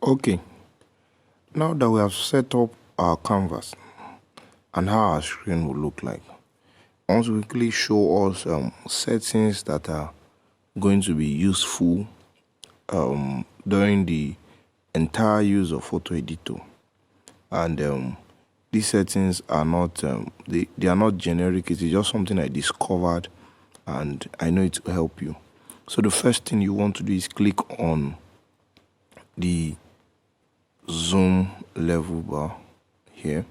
Okay, now that we have set up our canvas and how our screen will look like, I want to quickly show us settings that are going to be useful during the entire use of Photoeditor. And these settings are not they are not generic. It is just something I discovered, and I know it will help you. So the first thing you want to do is click on the zoom level bar here,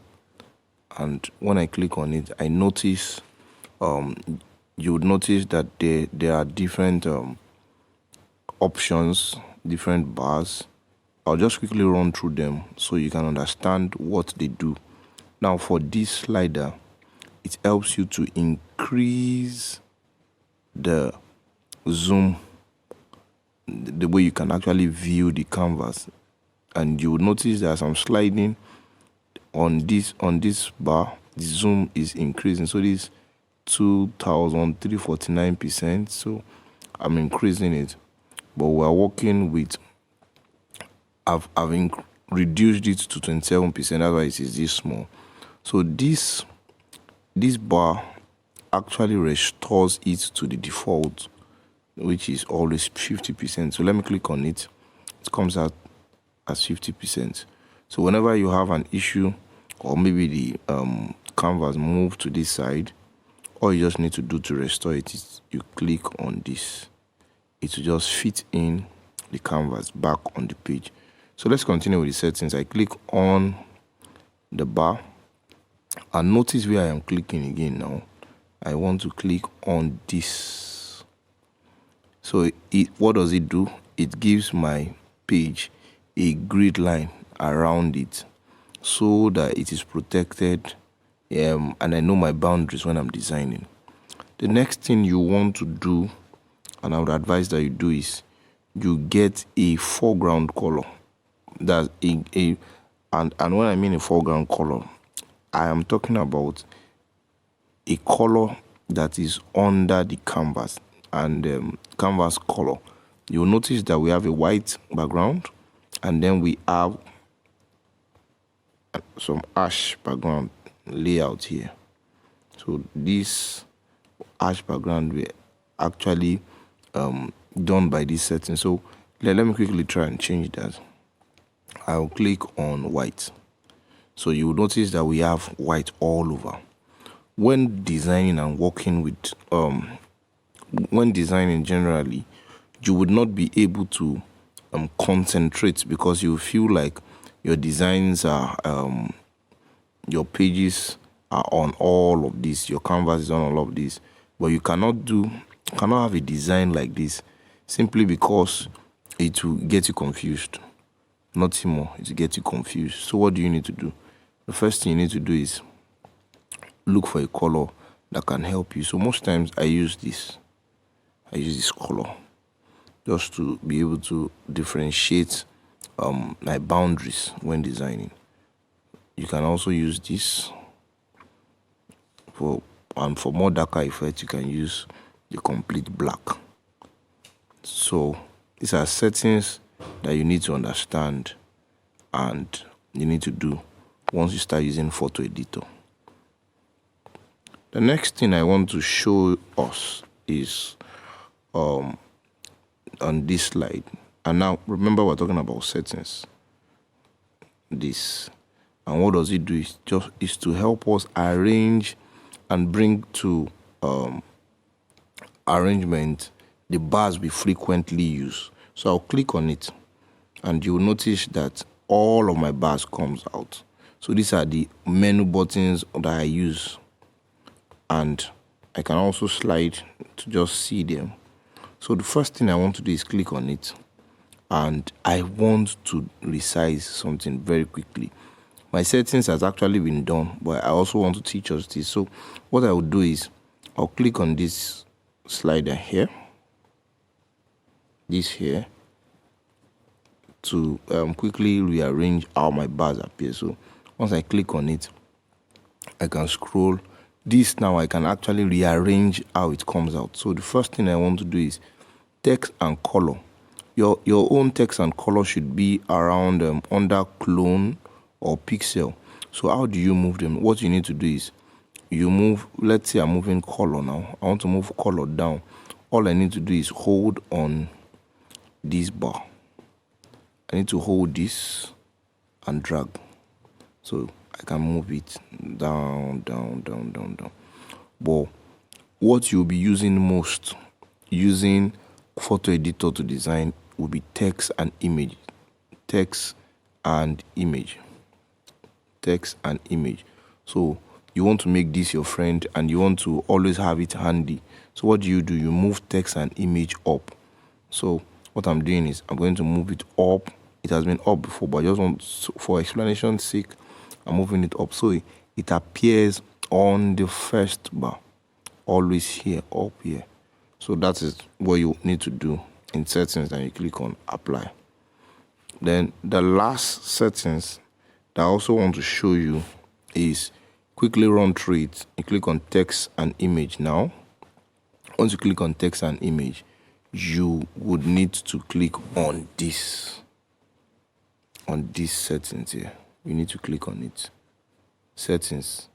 and when I click on it, I notice you would notice that there are different options, different bars. I'll just quickly run through them so you can understand what they do. Now for this slider, it helps you to increase the zoom, the way you can actually view the canvas, and you will notice there's some sliding on this bar. The zoom is increasing, so this 2,349%. So I'm increasing it, but we're working with I've reduced it to 27%. That's why it is this small. So this bar actually restores it to the default, which is always 50%. So let me click on it. It comes out as 50%. So whenever you have an issue, or maybe the canvas move to this side, all you just need to do to restore it is you click on this. It will just fit in the canvas back on the page. So let's continue with the settings. I click on the bar, and notice where I am clicking again now. I want to click on this. So what does it do? It gives my page a grid line around it so that it is protected, and I know my boundaries when I'm designing. The next thing you want to do, and I would advise that you do, is you get a foreground color. That's and when I mean a foreground color, I am talking about a color that is under the canvas, and canvas color. You'll notice that we have a white background, and then we have some ash background layout here. So this ash background we actually done by this setting. So let me quickly try and change that. I'll click on white. So you will notice that we have white all over. When designing and working with when designing generally, you would not be able to concentrate, because you feel like your designs are your pages are on all of this, your canvas is on all of this, but you cannot have a design like this, simply because it will get you confused. Nothing more, it will get you confused. So what do you need to do? The first thing you need to do is look for a color that can help you. So most times I use this color just to be able to differentiate my boundaries when designing. You can also use this for more darker effects. You can use the complete black. So these are settings that you need to understand and you need to do once you start using Photoeditor. The next thing I want to show us is on this slide. And now remember, we're talking about settings. This, and what does it do is to help us arrange and bring to arrangement the bars we frequently use. So I'll click on it, and you'll notice that all of my bars comes out. So these are the menu buttons that I use, and I can also slide to just see them. So the first thing I want to do is click on it, and I want to resize something very quickly. My settings has actually been done, but I also want to teach us this. So what I will do is I'll click on this slider here, this here, to quickly rearrange how my bars appear. So once I click on it, I can scroll. This now I can actually rearrange how it comes out. So the first thing I want to do is text and color. your own text and color should be around under clone or pixel. So how do you move them? What you need to do is you move, let's say I'm moving color now. I want to move color down. All I need to do is hold on this bar. I need to hold this and drag. So I can move it down, down, down, down, down. But what you'll be using most, using Photoeditor to design, will be text and image. Text and image. Text and image. So you want to make this your friend and you want to always have it handy. So what do? You move text and image up. So what I'm doing is I'm going to move it up. It has been up before, but I just want, for explanation's sake, I'm moving it up so it appears on the first bar, always here, up here. So that is what you need to do in settings, and you click on apply. Then the last settings that I also want to show you is quickly run through it. You click on text and image now. Once you click on text and image, you would need to click on this settings here. You need to click on it, settings,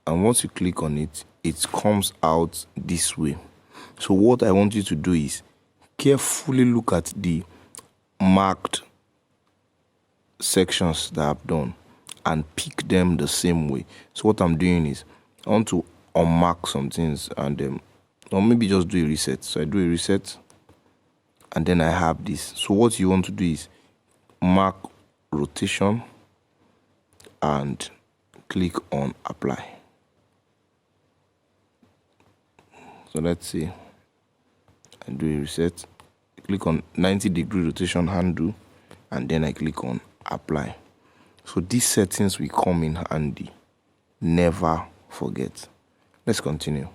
and once you click on it, it comes out this way. So what I want you to do is carefully look at the marked sections that I've done and pick them the same way. So what I'm doing is I want to unmark some things and or maybe just do a reset. So I do a reset and then I have this. So what you want to do is mark rotation and click on apply. So let's see, I do a reset, click on 90-degree rotation handle, and then I click on apply. So these settings will come in handy. Never forget. Let's continue.